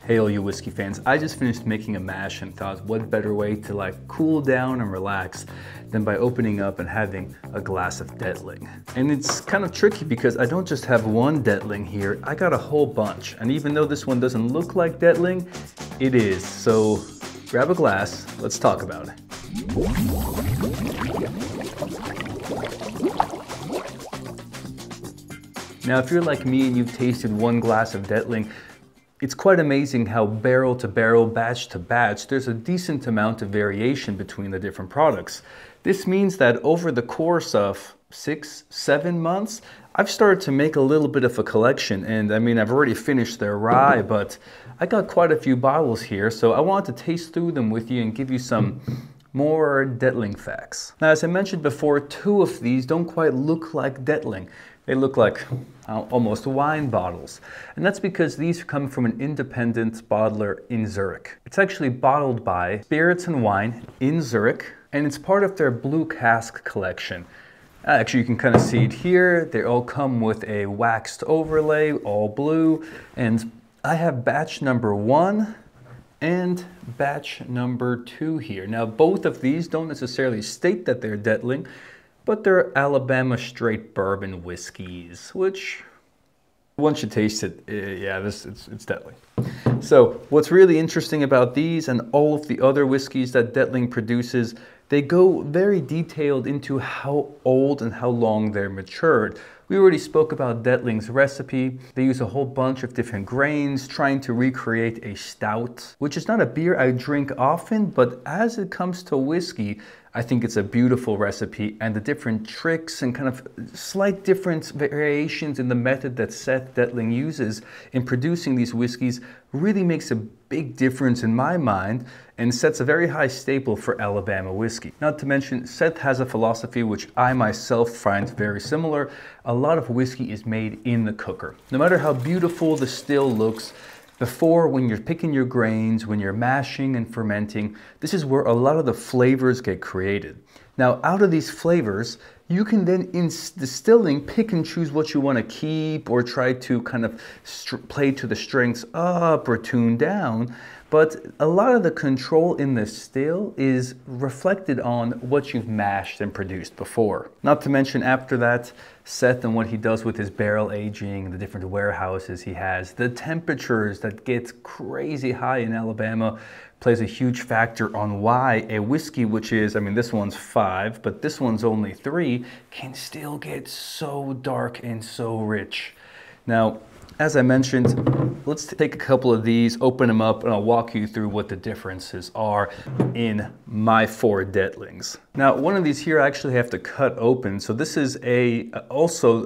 Hey all you whiskey fans, I just finished making a mash and thought what better way to like cool down and relax than by opening up and having a glass of Dettling. And it's kind of tricky because I don't just have one Dettling here, I got a whole bunch. And even though this one doesn't look like Dettling, it is. So grab a glass, let's talk about it. Now if you're like me and you've tasted one glass of Dettling, it's quite amazing how barrel to barrel, batch to batch, there's a decent amount of variation between the different products. This means that over the course of 6-7 months, I've started to make a little bit of a collection. And I mean, I've already finished their rye, but I got quite a few bottles here. So I wanted to taste through them with you and give you some more Dettling facts. Now, as I mentioned before, 2 of these don't quite look like Dettling. They look like almost wine bottles. And that's because these come from an independent bottler in Zurich. It's actually bottled by Spirits and Wine in Zurich, and it's part of their Blue Cask collection. Actually, you can kind of see it here. They all come with a waxed overlay, all blue. And I have batch number 1 and batch number 2 here. Now, both of these don't necessarily state that they're Dettling, but they're Alabama straight bourbon whiskeys, which once you taste it, yeah, it's Dettling. So what's really interesting about these and all of the other whiskeys that Dettling produces, they go very detailed into how old and how long they're matured. We already spoke about Dettling's recipe. They use a whole bunch of different grains trying to recreate a stout, which is not a beer I drink often, but as it comes to whiskey, I think it's a beautiful recipe, and the different tricks and kind of slight different variations in the method that Seth Dettling uses in producing these whiskeys really makes a big difference in my mind and sets a very high staple for Alabama whiskey. Not to mention, Seth has a philosophy which I myself find very similar. A lot of whiskey is made in the cooker. No matter how beautiful the still looks, before, when you're picking your grains, when you're mashing and fermenting, this is where a lot of the flavors get created. Now, out of these flavors, you can then, in distilling, pick and choose what you want to keep or try to kind of play to the strengths up or tune down. But a lot of the control in the still is reflected on what you've mashed and produced before. Not to mention after that, Seth and what he does with his barrel aging, the different warehouses he has, the temperatures that get crazy high in Alabama plays a huge factor on why a whiskey, which is, I mean, this one's 5, but this one's only 3, can still get so dark and so rich. Now, as I mentioned, let's take a couple of these, open them up, and I'll walk you through what the differences are in my 4 Dettlings. Now, one of these here I actually have to cut open. So this is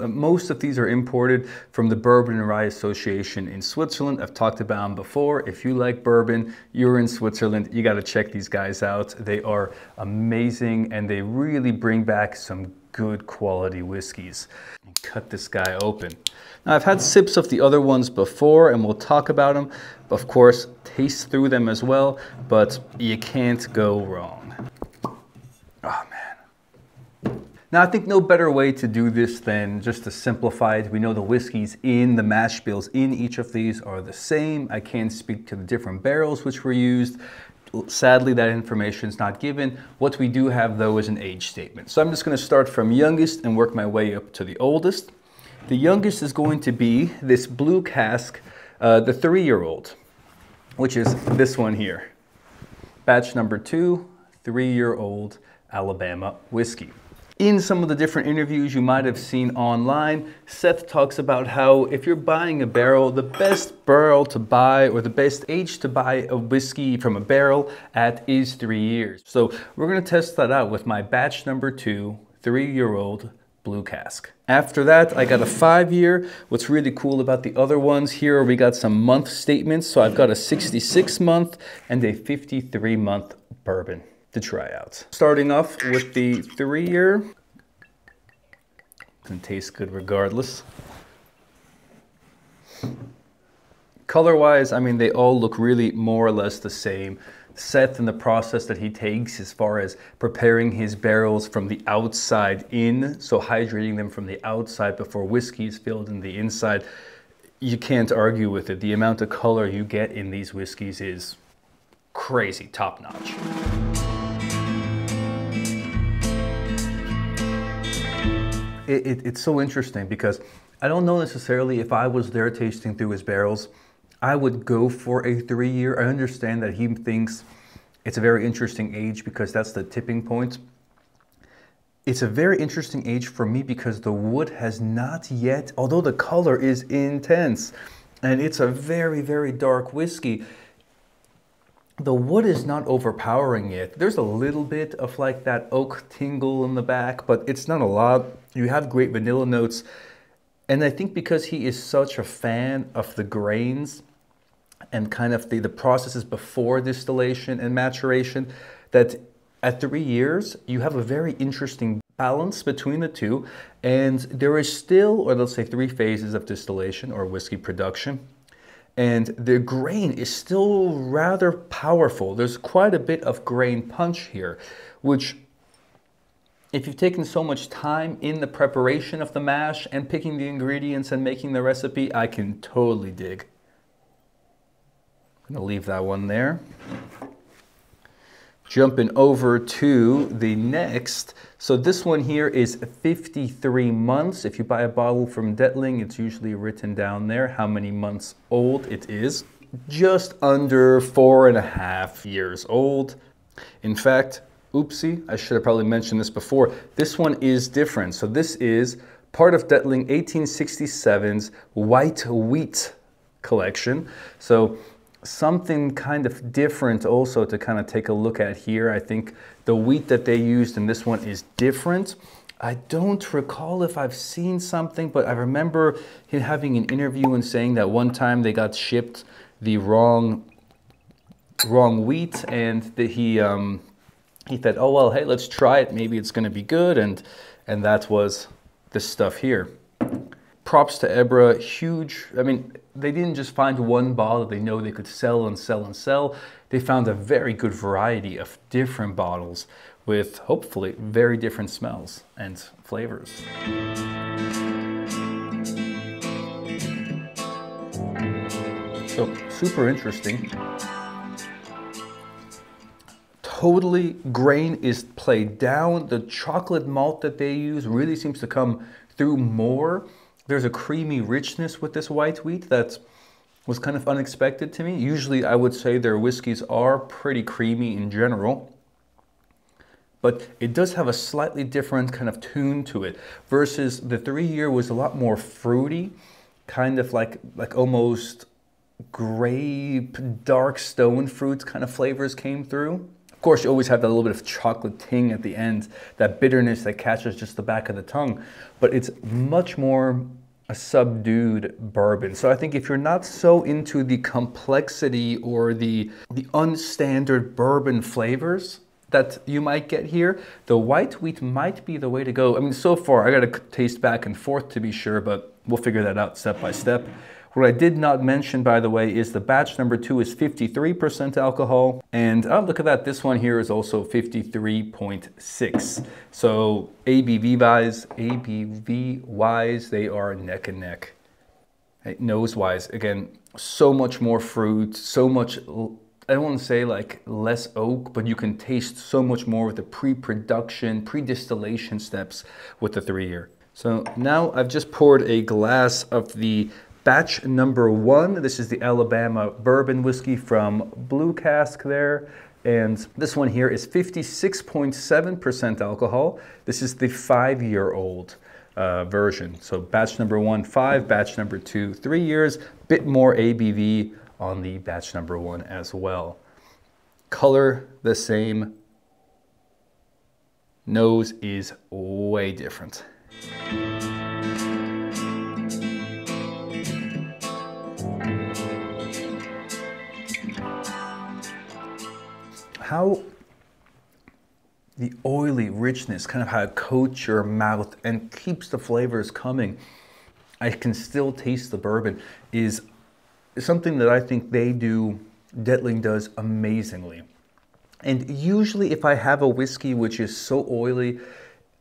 most of these are imported from the Bourbon and Rye Association in Switzerland. I've talked about them before. If you like bourbon, you're in Switzerland, you got to check these guys out. They are amazing, and they really bring back some good quality whiskeys. Cut this guy open. Now, I've had sips of the other ones before, and we'll talk about them. Of course, taste through them as well, but you can't go wrong. Oh, man. Now, I think no better way to do this than just to simplify it. We know the whiskeys in the mash bills in each of these are the same. I can't speak to the different barrels which were used. Sadly, that information is not given. What we do have, though, is an age statement. So I'm just going to start from youngest and work my way up to the oldest. The youngest is going to be this Blue Cask, the 3-year-old, which is this one here. Batch number 2, 3-year-old Alabama whiskey. In some of the different interviews you might have seen online, Seth talks about how if you're buying a barrel, the best barrel to buy or the best age to buy a whiskey from a barrel at is 3 years. So we're going to test that out with my batch number 2, 3-year-old Blue Cask. After that, I got a 5-year. What's really cool about the other ones here, we got some month statements. So I've got a 66-month and a 53-month bourbon to try out. Starting off with the 3-year. Can taste good regardless. Color-wise, I mean, they all look really more or less the same. Seth and the process that he takes as far as preparing his barrels from the outside in, so hydrating them from the outside before whiskey is filled in the inside. you can't argue with it. The amount of color you get in these whiskeys is crazy, top notch. It's so interesting because I don't know necessarily if I was there tasting through his barrels, I would go for a 3-year. I understand that he thinks it's a very interesting age because that's the tipping point. It's a very interesting age for me because the wood has not yet, although the color is intense and it's a very, very dark whiskey, the wood is not overpowering yet. There's a little bit of like that oak tingle in the back, but it's not a lot. You have great vanilla notes. And I think because he is such a fan of the grains and kind of the processes before distillation and maturation, that at 3 years, you have a very interesting balance between the two. And there is still, or let's say 3 phases of distillation or whiskey production. And the grain is still rather powerful. There's quite a bit of grain punch here, which if you've taken so much time in the preparation of the mash and picking the ingredients and making the recipe, I can totally dig. I'm gonna leave that one there. Jumping over to the next. So this one here is 53 months. If you buy a bottle from Dettling, it's usually written down there how many months old it is. Just under 4.5 years old. In fact, oopsie, I should have probably mentioned this before. This one is different. So this is part of Dettling 1867's white wheat collection. So something kind of different also to kind of take a look at here. I think the wheat that they used in this one is different. I don't recall if I've seen something, but I remember him having an interview and saying that one time they got shipped the wrong wheat, and that he said, oh well, hey, let's try it, maybe it's going to be good, and that was this stuff here. Props to Ebra, huge. I mean, they didn't just find one bottle they know they could sell and sell and sell. They found a very good variety of different bottles with hopefully very different smells and flavors. So super interesting. Totally grain is played down. The chocolate malt that they use really seems to come through more. There's a creamy richness with this white wheat that was kind of unexpected to me. Usually I would say their whiskeys are pretty creamy in general, but it does have a slightly different kind of tune to it versus the 3-year was a lot more fruity, kind of like almost grape, dark stone fruits kind of flavors came through. Of course, you always have that little bit of chocolate ting at the end, that bitterness that catches just the back of the tongue, but it's much more a subdued bourbon. So I think if you're not so into the complexity or the unstandard bourbon flavors that you might get here, the white wheat might be the way to go. I mean, so far I got to taste back and forth to be sure, but we'll figure that out step by step. What I did not mention, by the way, is the batch number 2 is 53% alcohol. And oh, look at that, this one here is also 53.6. So ABV-wise, they are neck and neck. Nose-wise, again, so much more fruit, so much, I don't want to say like less oak, but you can taste so much more with the pre-production, pre-distillation steps with the 3-year. So now I've just poured a glass of the batch number 1. This is the Alabama bourbon whiskey from Blue Cask there. And this one here is 56.7% alcohol. This is the 5-year-old version. So batch number 1, 5, batch number 2, 3 years, bit more ABV on the batch number 1 as well. Color the same. Nose is way different. How the oily richness, kind of how it coats your mouth and keeps the flavors coming. I can still taste the bourbon is something that I think Dettling does amazingly. And usually if I have a whiskey which is so oily,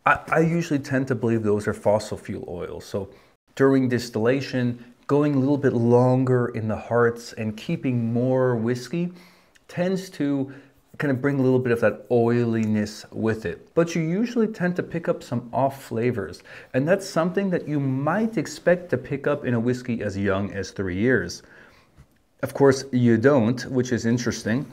I usually tend to believe those are fossil fuel oils. So during distillation, going a little bit longer in the hearts and keeping more whiskey tends to kind of bring a little bit of that oiliness with it. But you usually tend to pick up some off flavors. And that's something that you might expect to pick up in a whiskey as young as 3 years. Of course, you don't, which is interesting.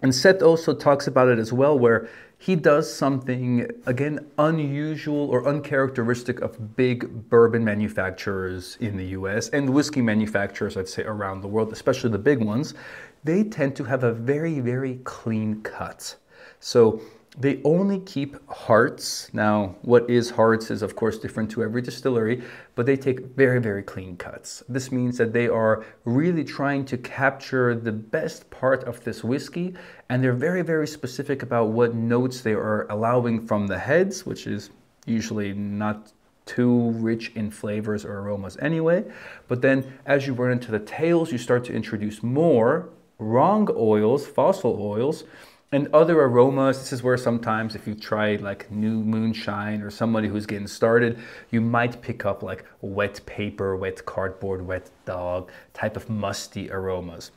And Seth also talks about it as well, where he does something, again, unusual or uncharacteristic of big bourbon manufacturers in the US and whiskey manufacturers, I'd say, around the world, especially the big ones. They tend to have a very, very clean cut. So they only keep hearts. Now, what is hearts is, of course, different to every distillery, but they take very, very clean cuts. This means that they are really trying to capture the best part of this whiskey, and they're very, very specific about what notes they are allowing from the heads, which is usually not too rich in flavors or aromas anyway. But then as you run into the tails, you start to introduce more wrong oils, fossil oils, and other aromas. This is where sometimes if you try like new moonshine or somebody who's getting started, you might pick up like wet paper, wet cardboard, wet dog type of musty aromas.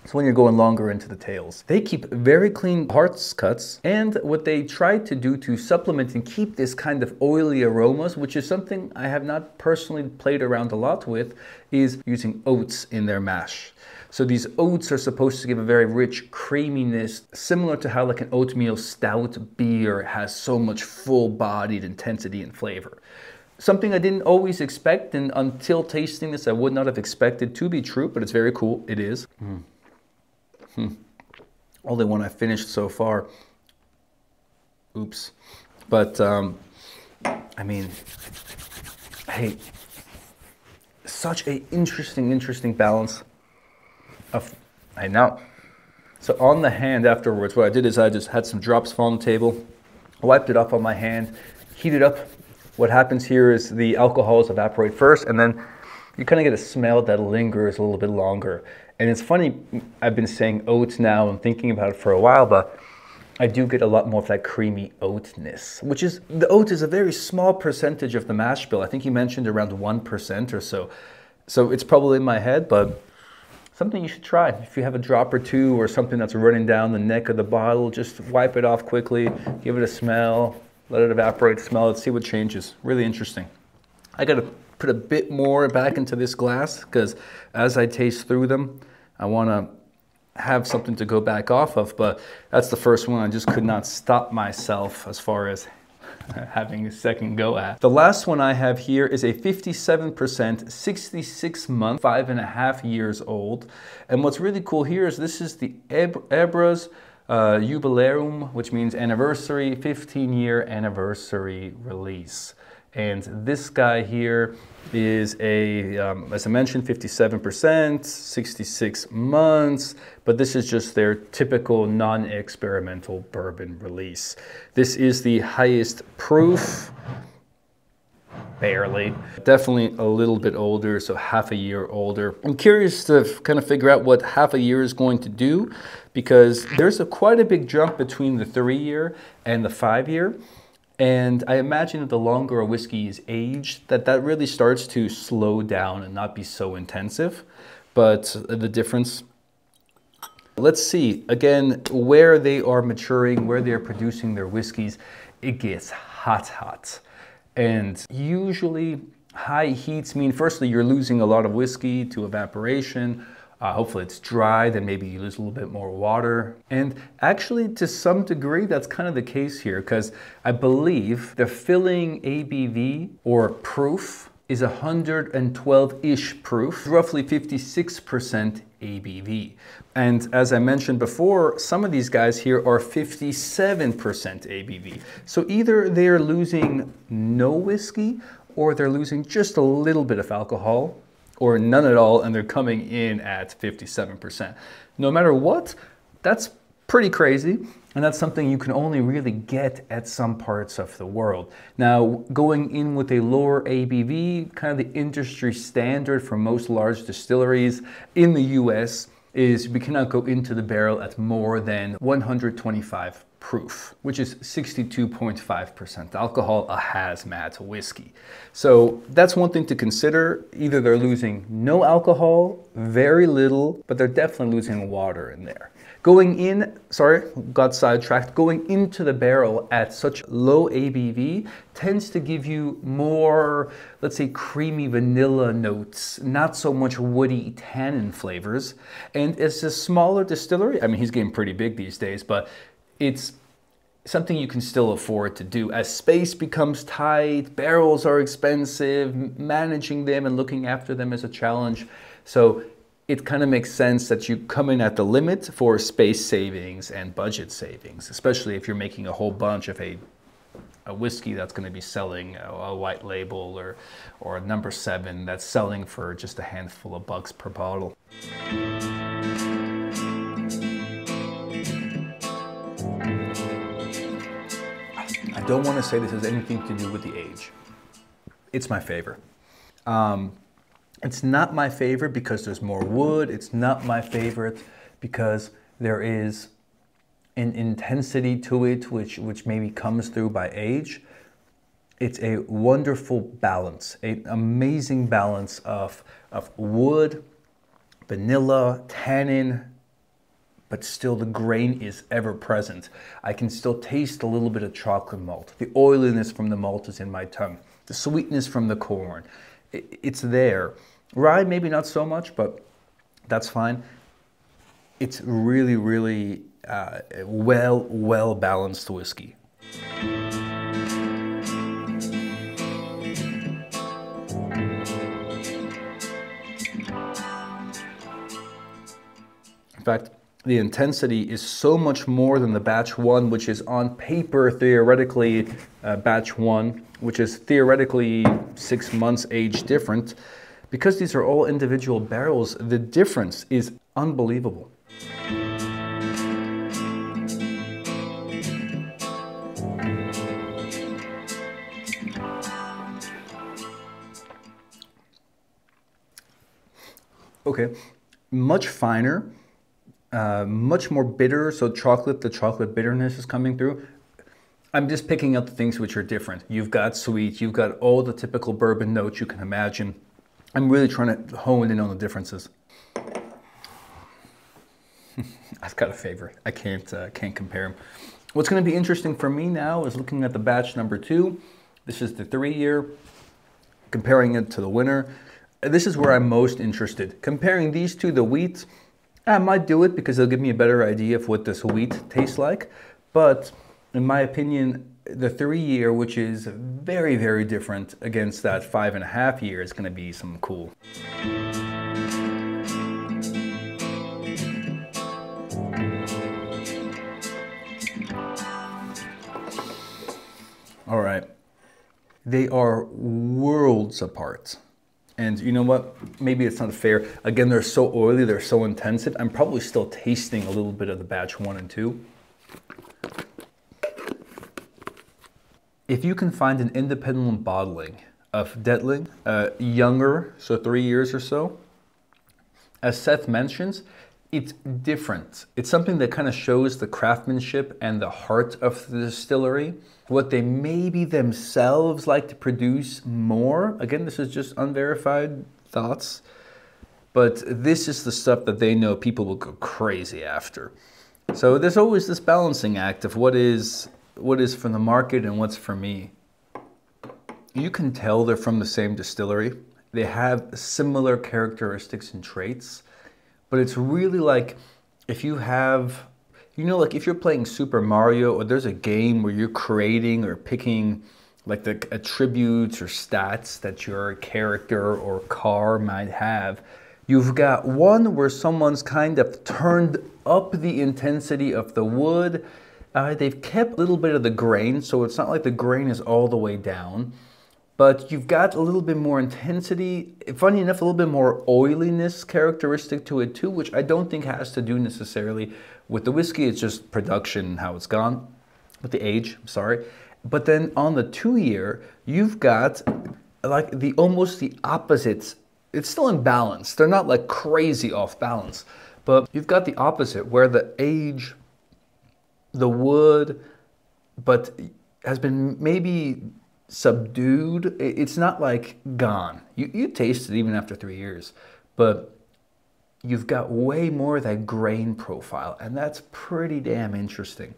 So when you're going longer into the tails, they keep very clean hearts cuts. And what they try to do to supplement and keep this kind of oily aromas, which is something I have not personally played around a lot with, is using oats in their mash. So these oats are supposed to give a very rich creaminess, similar to how like an oatmeal stout beer has so much full-bodied intensity and flavor. Something I didn't always expect, and until tasting this, I would not have expected to be true, but it's very cool. It is. Only one I finished so far. Oops. But, I mean, hey, such a interesting balance. I know. So on the hand afterwards, what I did is I just had some drops fall on the table, wiped it off on my hand, heated up. What happens here is the alcohols evaporate first, and then you kind of get a smell that lingers a little bit longer. And it's funny, I've been saying oats now and thinking about it for a while, but I do get a lot more of that creamy oatness, which is, the oat is a very small percentage of the mash bill. I think you mentioned around 1% or so. So it's probably in my head, but something you should try. If you have a drop or two or something that's running down the neck of the bottle, just wipe it off quickly, give it a smell, let it evaporate, smell it, see what changes. Really interesting. I gotta put a bit more back into this glass because as I taste through them, I wanna have something to go back off of, but that's the first one I just could not stop myself as far as having a second go at. The last one I have here is a 57%, 66 month, 5.5 years old. And what's really cool here is this is the Ebra's Jubileum, which means anniversary, 15-year anniversary release. And this guy here is a, as I mentioned, 57%, 66 months, but this is just their typical non-experimental bourbon release. This is the highest proof, barely. Definitely a little bit older, so half a year older. I'm curious to kind of figure out what half a year is going to do, because there's quite a big jump between the 3-year and the 5-year. And I imagine that the longer a whiskey is aged, that really starts to slow down and not be so intensive. But the difference, let's see, again, where they are maturing, where they're producing their whiskeys, it gets hot. And usually high heats mean, firstly, you're losing a lot of whiskey to evaporation. Hopefully it's dry, then maybe you lose a little bit more water. And actually, to some degree, that's kind of the case here, because I believe the filling ABV or proof is 112-ish proof, roughly 56% ABV. And as I mentioned before, some of these guys here are 57% ABV. So either they're losing no whiskey, or they're losing just a little bit of alcohol, or none at all, and they're coming in at 57%. No matter what, that's pretty crazy, and that's something you can only really get at some parts of the world. Now, going in with a lower ABV, kind of the industry standard for most large distilleries in the US is we cannot go into the barrel at more than 125 proof, which is 62.5% alcohol, a hazmat whiskey. So that's one thing to consider. Either they're losing no alcohol, very little, but they're definitely losing water in there. Going in, sorry, got sidetracked, going into the barrel at such low ABV tends to give you more, let's say, creamy vanilla notes, not so much woody tannin flavors. And it's a smaller distillery. I mean, he's getting pretty big these days, but it's something you can still afford to do. As space becomes tight, barrels are expensive, managing them and looking after them is a challenge. So it kind of makes sense that you come in at the limit for space savings and budget savings, especially if you're making a whole bunch of a whiskey that's going to be selling a white label or a number 7 that's selling for just a handful of bucks per bottle. I don't want to say this has anything to do with the age. It's my favorite. It's not my favorite because there's more wood. It's not my favorite because there is an intensity to it which maybe comes through by age. It's a wonderful balance, an amazing balance of wood, vanilla, tannin, but still the grain is ever present. I can still taste a little bit of chocolate malt. The oiliness from the malt is in my tongue. The sweetness from the corn, it's there. Rye, maybe not so much, but that's fine. It's really, really well balanced whiskey. In fact, the intensity is so much more than the batch 1, which is on paper theoretically batch 1, which is theoretically 6 months age different. Because these are all individual barrels, the difference is unbelievable. Okay, much finer, much more bitter, so the chocolate bitterness is coming through. I'm just picking out the things which are different. You've got sweet, you've got all the typical bourbon notes you can imagine. I'm really trying to hone in on the differences. I've got a favorite. I can't compare them. What's going to be interesting for me now is looking at the batch number 2. This is the 3-year, comparing it to the winner. This is where I'm most interested. Comparing these two, the wheat, I might do it because it'll give me a better idea of what this wheat tastes like. But in my opinion, the 3-year, which is very, very different against that 5.5 year, is going to be something cool. All right. They are worlds apart. And you know what? Maybe it's not fair. Again, they're so oily, they're so intensive. I'm probably still tasting a little bit of the batch 1 and 2. If you can find an independent bottling of Dettling, younger, so 3 years or so, as Seth mentions, it's different. It's something that kind of shows the craftsmanship and the heart of the distillery, what they maybe themselves like to produce more. Again, this is just unverified thoughts, but this is the stuff that they know people will go crazy after. So there's always this balancing act of what is for the market and what's for me. You can tell they're from the same distillery. They have similar characteristics and traits, but it's really like if you have, you know, like if you're playing Super Mario or there's a game where you're creating or picking like the attributes or stats that your character or car might have. You've got one where someone's kind of turned up the intensity of the wood. They've kept a little bit of the grain, so it's not like the grain is all the way down, but you've got a little bit more intensity. Funny enough, a little bit more oiliness characteristic to it too, which I don't think has to do necessarily with the whiskey. It's just production and how it's gone, with the age, I'm sorry. But then on the 2-year, you've got like almost the opposites. It's still in balance. They're not like crazy off balance, but you've got the opposite where the age the wood, but has been maybe subdued. It's not like gone. You taste it even after 3 years, but you've got way more of that grain profile, and that's pretty damn interesting.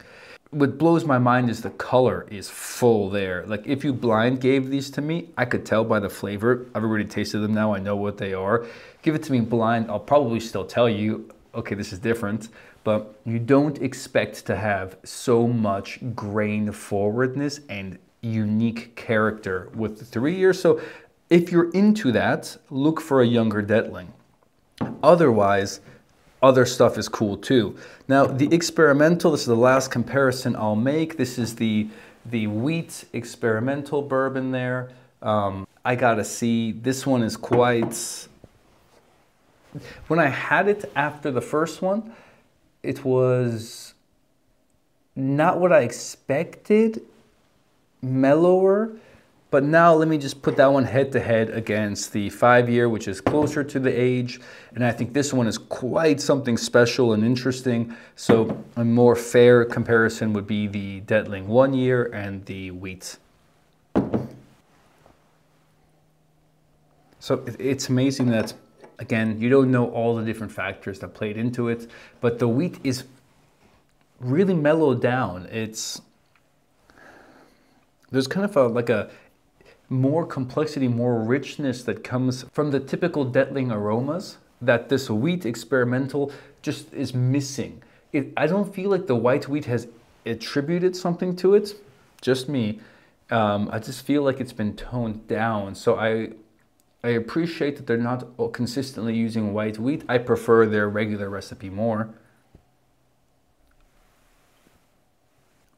What blows my mind is the color is full there. Like if you blind gave these to me, I could tell by the flavor. I've already tasted them now, I know what they are. Give it to me blind, I'll probably still tell you, okay, this is different, but you don't expect to have so much grain forwardness and unique character with the 3 years. So if you're into that, look for a younger Dettling. Otherwise, other stuff is cool too. Now the experimental, this is the last comparison I'll make. This is the wheat experimental bourbon there. I gotta see, this one is quite, when I had it after the first one, it was not what I expected, mellower. But now let me just put that one head to head against the 5 year, which is closer to the age. And I think this one is quite something special and interesting. So a more fair comparison would be the Dettling 1 year and the wheat. So it's amazing that, again, you don't know all the different factors that played into it, but the wheat is really mellowed down. There's kind of like a more complexity, more richness that comes from the typical Dettling aromas that this wheat experimental just is missing. I don't feel like the white wheat has attributed something to it, just me. I just feel like it's been toned down. So I appreciate that they're not consistently using white wheat. I prefer their regular recipe more.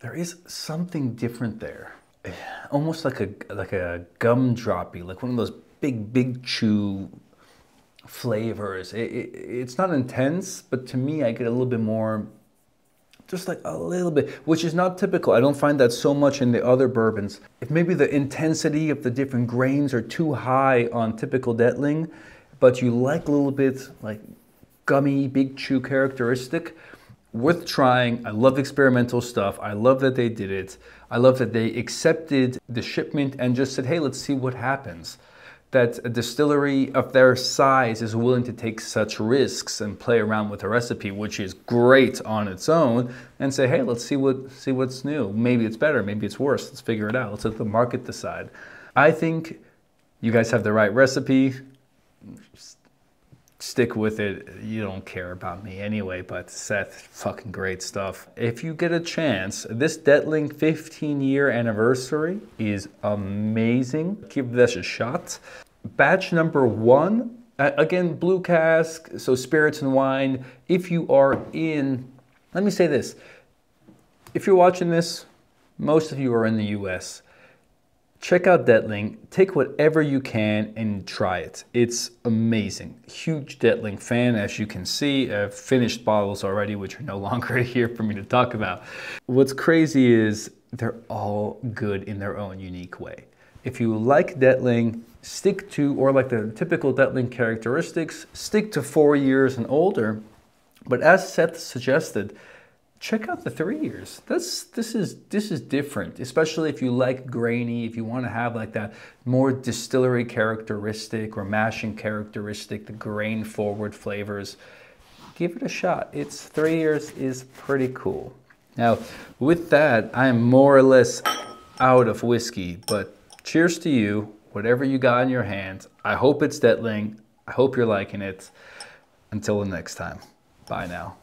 There is something different there. Almost like a gumdroppy, like one of those big chew flavors. It's not intense, but to me, I get a little bit more, just like a little bit, which is not typical. I don't find that so much in the other bourbons. If maybe the intensity of the different grains are too high on typical Dettling, but you like a little bit like gummy, big chew characteristic, worth trying. I love experimental stuff. I love that they did it. I love that they accepted the shipment and just said, hey, let's see what happens. That a distillery of their size is willing to take such risks and play around with a recipe, which is great on its own, and say, hey, let's see what's new. Maybe it's better, maybe it's worse. Let's figure it out. Let's let the market decide. I think you guys have the right recipe. Stick with it. You don't care about me anyway, but Seth, fucking great stuff. If you get a chance, this Dettling 15-year anniversary is amazing. Give this a shot. Batch number 1, again, blue cask, so spirits and wine. If you are in, let me say this, if you're watching this, most of you are in the US. Check out Dettling, take whatever you can and try it. It's amazing. Huge Dettling fan, as you can see. I've finished bottles already, which are no longer here for me to talk about. What's crazy is they're all good in their own unique way. If you like Dettling, stick to, or like the typical Dettling characteristics, stick to 4 years and older. But as Seth suggested, check out the 3 years. This is different, especially if you like grainy, if you want to have like that more distillery characteristic or mashing characteristic, the grain forward flavors. Give it a shot. It's 3 years is pretty cool. Now, with that, I am more or less out of whiskey, but cheers to you, whatever you got in your hands. I hope it's Dettling. I hope you're liking it. Until the next time, bye now.